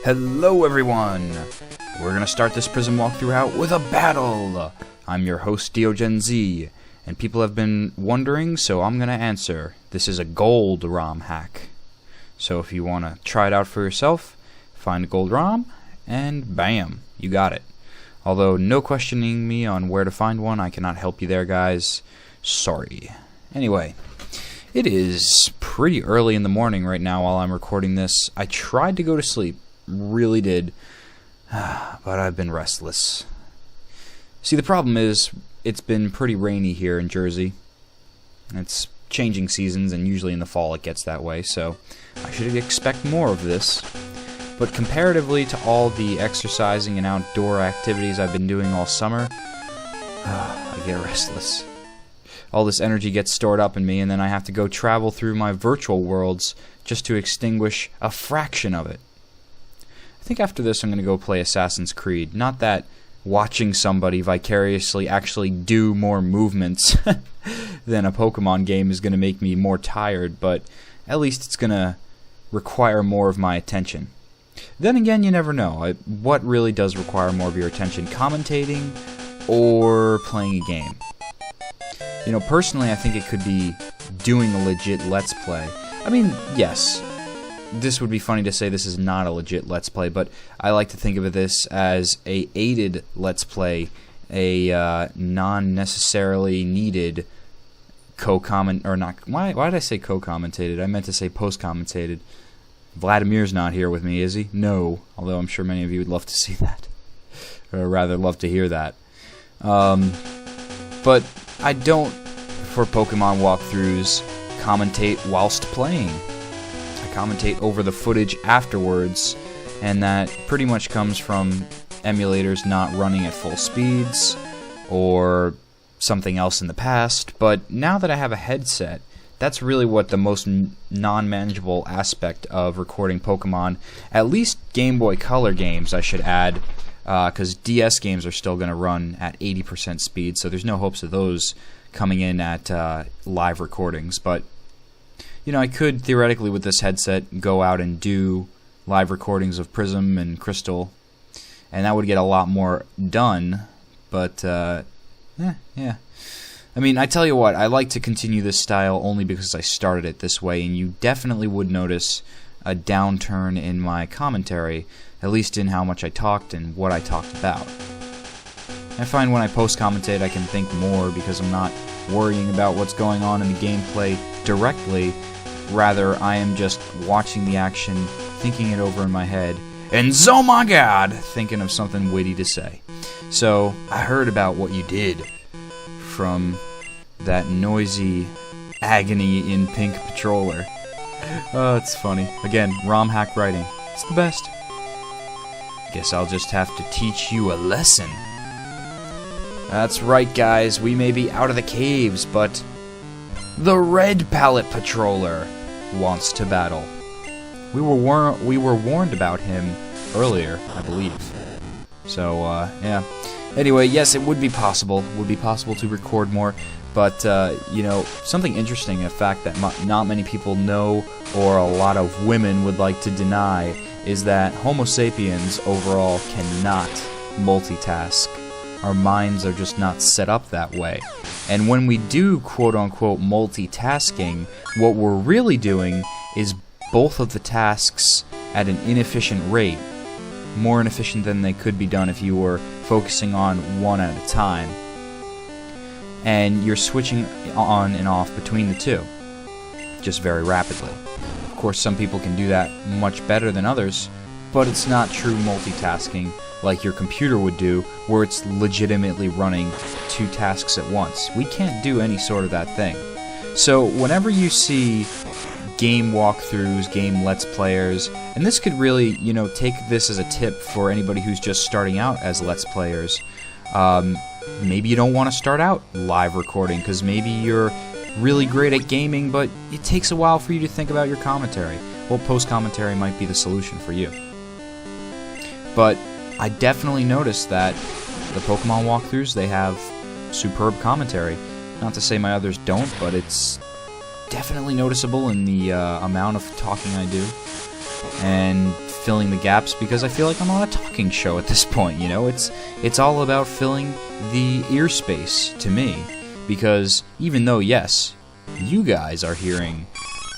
Hello everyone! We're gonna start this Prism walkthrough out with a battle! I'm your host DeoGenZ, and people have been wondering, so I'm gonna answer. This is a gold ROM hack. So if you wanna try it out for yourself, find a gold ROM, and bam, you got it. Although no questioning me on where to find one, I cannot help you there, guys. Sorry. Anyway, it is pretty early in the morning right now while I'm recording this. I tried to go to sleep, really did, but I've been restless. See, the problem is, it's been pretty rainy here in Jersey. It's changing seasons, and usually in the fall it gets that way, so I should expect more of this. But comparatively to all the exercising and outdoor activities I've been doing all summer, I get restless. All this energy gets stored up in me, and then I have to go travel through my virtual worlds just to extinguish a fraction of it. I think after this I'm going to go play Assassin's Creed. Not that watching somebody vicariously actually do more movements than a Pokemon game is going to make me more tired, but at least it's going to require more of my attention. Then again, you never know. What really does require more of your attention? Commentating or playing a game? You know, personally, I think it could be doing a legit Let's Play. I mean, yes, this would be funny to say this is not a legit Let's Play, but I like to think of this as a aided Let's Play, a non-necessarily needed co-comment, or not, why did I say co-commentated? I meant to say post-commentated. Vladimir's not here with me, is he? No, although I'm sure many of you would love to see that, or rather love to hear that. But I don't, for Pokemon walkthroughs, commentate whilst playing. I commentate over the footage afterwards, and that pretty much comes from emulators not running at full speeds, or something else in the past. But now that I have a headset, that's really what the most non-manageable aspect of recording Pokemon, at least Game Boy Color games, I should add, because DS games are still going to run at 80% speed, so there's no hopes of those coming in at live recordings. But, you know, I could theoretically with this headset go out and do live recordings of Prism and Crystal, and that would get a lot more done, but, yeah. I mean, I tell you what, I like to continue this style only because I started it this way, and you definitely would notice a downturn in my commentary, at least in how much I talked and what I talked about. I find when I post-commentate I can think more because I'm not worrying about what's going on in the gameplay directly. Rather, I am just watching the action, thinking it over in my head, and oh my god, thinking of something witty to say. So, I heard about what you did from that noisy agony in Pink Patroller. Oh, it's funny. Again, ROM hack writing. It's the best. Guess I'll just have to teach you a lesson. That's right, guys. We may be out of the caves, but the red Pallet Patroller wants to battle. We were warned about him earlier, I believe. So, yeah. Anyway, yes, it would be possible. It would be possible to record more, but, you know, something interesting, a fact that not many people know, or a lot of women would like to deny, is that Homo sapiens overall cannot multitask. Our minds are just not set up that way. And when we do quote-unquote multitasking, what we're really doing is both of the tasks at an inefficient rate. More inefficient than they could be done if you were focusing on one at a time. And you're switching on and off between the two, just very rapidly. Of course, some people can do that much better than others, but it's not true multitasking like your computer would do, where it's legitimately running two tasks at once. We can't do any sort of that thing. So whenever you see game walkthroughs, game Let's Players, and this could really, you know, take this as a tip for anybody who's just starting out as Let's Players. Maybe you don't want to start out live recording, because maybe you're really great at gaming, but it takes a while for you to think about your commentary. Well, post-commentary might be the solution for you. But I definitely noticed that the Pokemon walkthroughs, they have superb commentary. Not to say my others don't, but it's definitely noticeable in the amount of talking I do. And filling the gaps because I feel like I'm on a talking show at this point, you know? It's all about filling the ear space to me, because even though, yes, you guys are hearing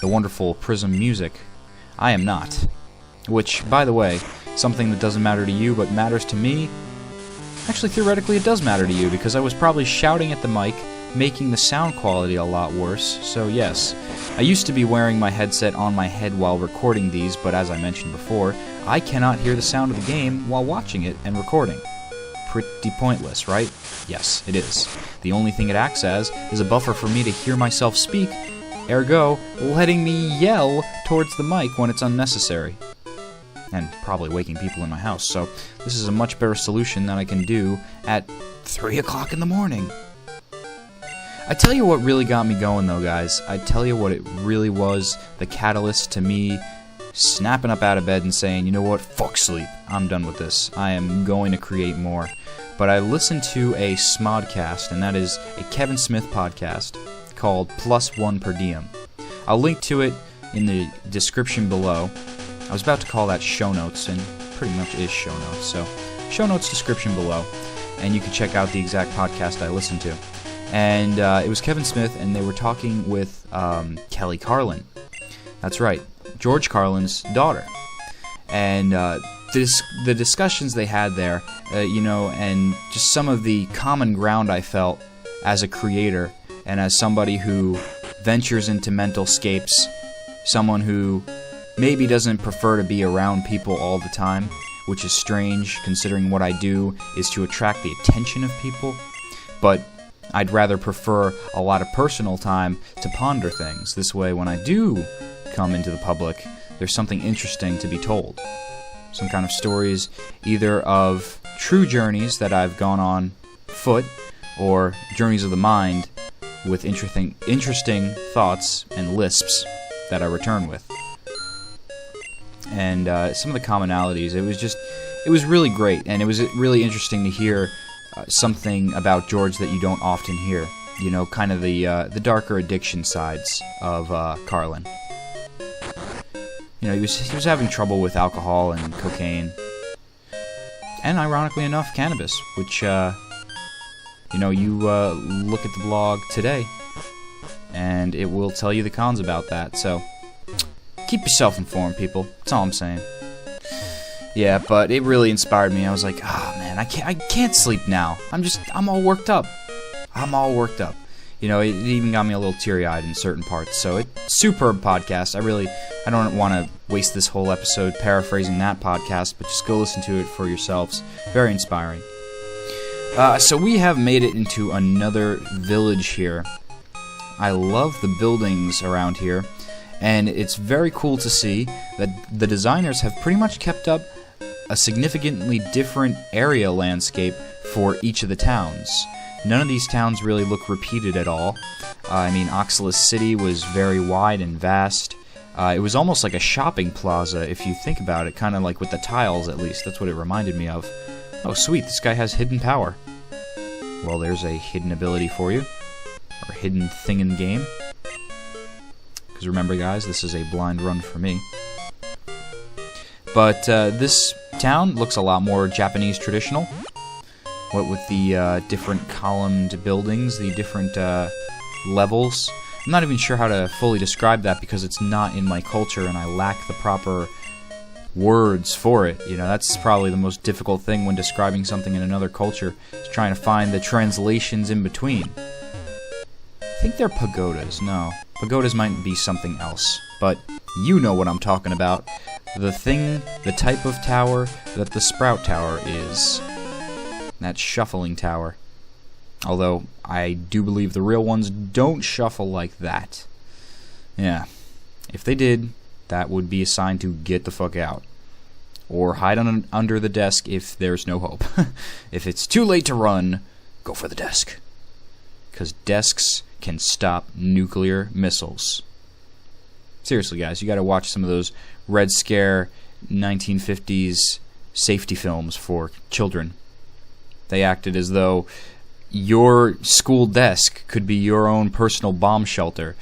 the wonderful Prism music, I am not. Which, by the way, something that doesn't matter to you but matters to me, actually theoretically it does matter to you, because I was probably shouting at the mic, making the sound quality a lot worse. So yes, I used to be wearing my headset on my head while recording these, but as I mentioned before, I cannot hear the sound of the game while watching it and recording. Pretty pointless, right? Yes, it is. The only thing it acts as is a buffer for me to hear myself speak, ergo, letting me yell towards the mic when it's unnecessary. And probably waking people in my house, so this is a much better solution than I can do at 3 o'clock in the morning. I tell you what really got me going though, guys. I tell you what it really was, the catalyst to me snapping up out of bed and saying, you know what, fuck sleep, I'm done with this. I am going to create more. But I listened to a Smodcast, and that is a Kevin Smith podcast called Plus One Per Diem. I'll link to it in the description below. I was about to call that show notes, and pretty much is show notes, so show notes description below, and you can check out the exact podcast I listened to. And it was Kevin Smith, and they were talking with Kelly Carlin. That's right, George Carlin's daughter. And the discussions they had there, and just some of the common ground I felt as a creator and as somebody who ventures into mental scapes, someone who maybe doesn't prefer to be around people all the time, which is strange considering what I do is to attract the attention of people, but I'd rather prefer a lot of personal time to ponder things. This way, when I do come into the public, there's something interesting to be told. Some kind of stories, either of true journeys that I've gone on foot, or journeys of the mind with interesting thoughts and lisps that I return with. And some of the commonalities, it was really great, and it was really interesting to hear something about George that you don't often hear. You know, kind of the darker addiction sides of Carlin. You know, he was having trouble with alcohol and cocaine, and ironically enough, cannabis, which you look at the blog today, and it will tell you the cons about that. So keep yourself informed, people. That's all I'm saying. Yeah, but it really inspired me. I was like, man, I can't sleep now. I'm all worked up. You know, it even got me a little teary-eyed in certain parts. So superb podcast. I don't want to waste this whole episode paraphrasing that podcast, but just go listen to it for yourselves. Very inspiring. So we have made it into another village here. I love the buildings around here, and it's very cool to see that the designers have pretty much kept up a significantly different area landscape for each of the towns. None of these towns really look repeated at all. Oxalis City was very wide and vast. It was almost like a shopping plaza, if you think about it, kind of like with the tiles, at least. That's what it reminded me of. Oh, sweet, this guy has hidden power. Well, there's a hidden ability for you, or hidden thing in the game. Because remember, guys, this is a blind run for me. But this town looks a lot more Japanese traditional. What with the different columned buildings, the different levels. I'm not even sure how to fully describe that because it's not in my culture and I lack the proper words for it. You know, that's probably the most difficult thing when describing something in another culture, is trying to find the translations in between. I think they're pagodas. No, pagodas might be something else, but you know what I'm talking about. The type of tower that the Sprout Tower is. That shuffling tower. Although, I do believe the real ones don't shuffle like that. Yeah. If they did, that would be a sign to get the fuck out. Or hide under the desk if there's no hope. If it's too late to run, go for the desk. Because desks can stop nuclear missiles. Seriously, guys, you gotta watch some of those Red Scare 1950s safety films for children. They acted as though your school desk could be your own personal bomb shelter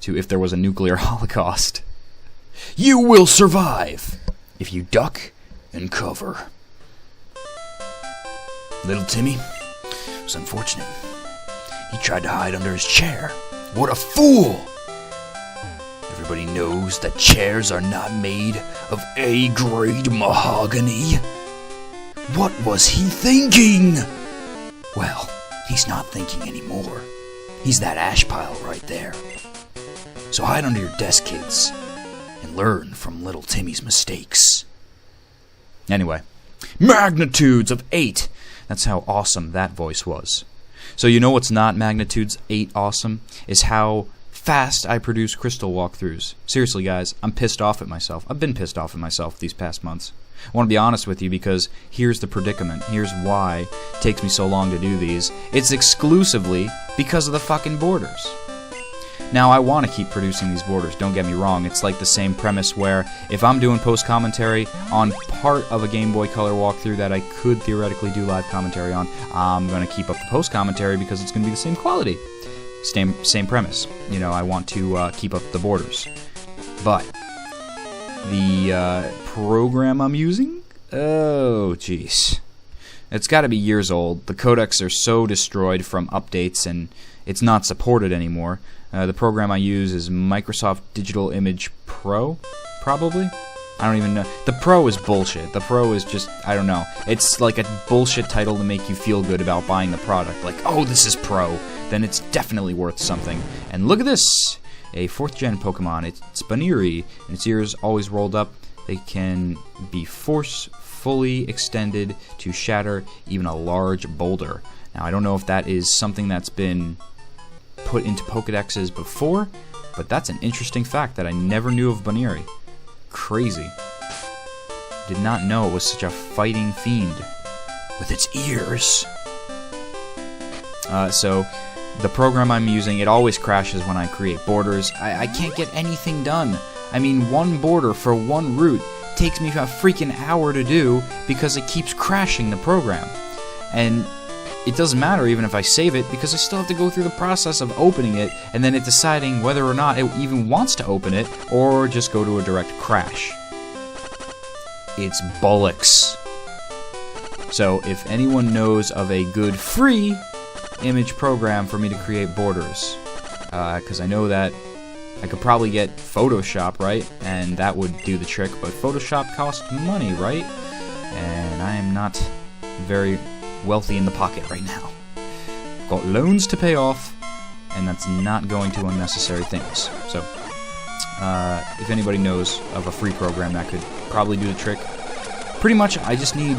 if there was a nuclear holocaust. You will survive! if you duck and cover. Little Timmy was unfortunate. He tried to hide under his chair. What a fool! Everybody knows that chairs are not made of A-grade mahogany. What was he thinking? Well, he's not thinking anymore. He's that ash pile right there. So hide under your desk, kids, and learn from little Timmy's mistakes. Anyway, magnitudes of 8. That's how awesome that voice was. So you know what's not magnitudes 8 awesome? Is how fast I produce crystal walkthroughs. Seriously, guys, I'm pissed off at myself. I've been pissed off at myself these past months. I want to be honest with you because here's the predicament. Here's why it takes me so long to do these. It's exclusively because of the fucking borders. Now, I want to keep producing these borders, don't get me wrong. It's like the same premise where if I'm doing post-commentary on part of a Game Boy Color walkthrough that I could theoretically do live commentary on, I'm going to keep up the post-commentary because it's going to be the same quality. Same premise. You know, I want to keep up the borders. But the program I'm using? Oh, jeez. It's got to be years old. The codecs are so destroyed from updates and it's not supported anymore. The program I use is Microsoft Digital Image Pro, probably? I don't even know. The Pro is bullshit. The Pro is just, I don't know. It's like a bullshit title to make you feel good about buying the product. Like, oh, this is Pro. Then it's definitely worth something. And look at this! A 4th gen Pokemon. It's Baniri, and its ears always rolled up. They can be forcefully extended to shatter even a large boulder. Now, I don't know if that is something that's been put into Pokedexes before, but that's an interesting fact that I never knew of Baniri. Crazy. Did not know it was such a fighting fiend with its ears. So the program I'm using, it always crashes when I create borders. I can't get anything done. I mean, one border for one route takes me a freaking hour to do because it keeps crashing the program. And it doesn't matter even if I save it because I still have to go through the process of opening it and then it deciding whether or not it even wants to open it or just go to a direct crash. It's bollocks. So if anyone knows of a good free image program for me to create borders, because I know that I could probably get Photoshop, right? And that would do the trick, but Photoshop costs money, right? And I am not very wealthy in the pocket right now. I've got loans to pay off, and that's not going to unnecessary things. So, if anybody knows of a free program that could probably do the trick, pretty much I just need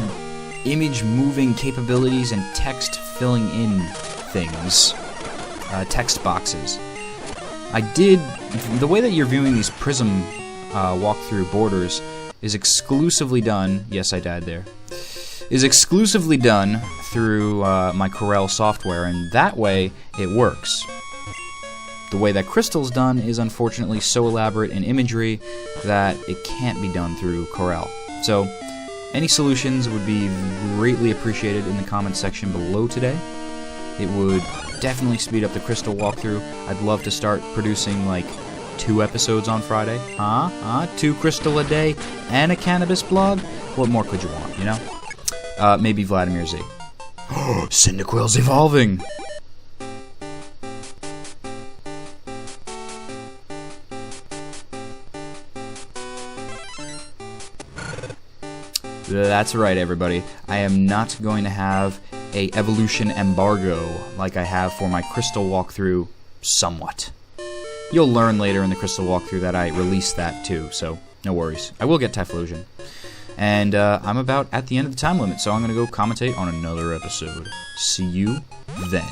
image moving capabilities and text filling in things, text boxes. The way that you're viewing these Prism walkthrough borders is exclusively done, yes I died there, is exclusively done through my Corel software, and that way it works. The way that Crystal's done is unfortunately so elaborate in imagery that it can't be done through Corel. So, any solutions would be greatly appreciated in the comments section below today. It would definitely speed up the Crystal walkthrough. I'd love to start producing like 2 episodes on Friday. 2 Crystal a day and a cannabis blog? What more could you want, you know? Maybe Vladimir Z. Cyndaquil's evolving! That's right, everybody. I am not going to have a evolution embargo like I have for my Crystal walkthrough somewhat. You'll learn later in the Crystal walkthrough that I released that too, so no worries. I will get Typhlosion. And I'm about at the end of the time limit, so I'm going to go commentate on another episode. See you then.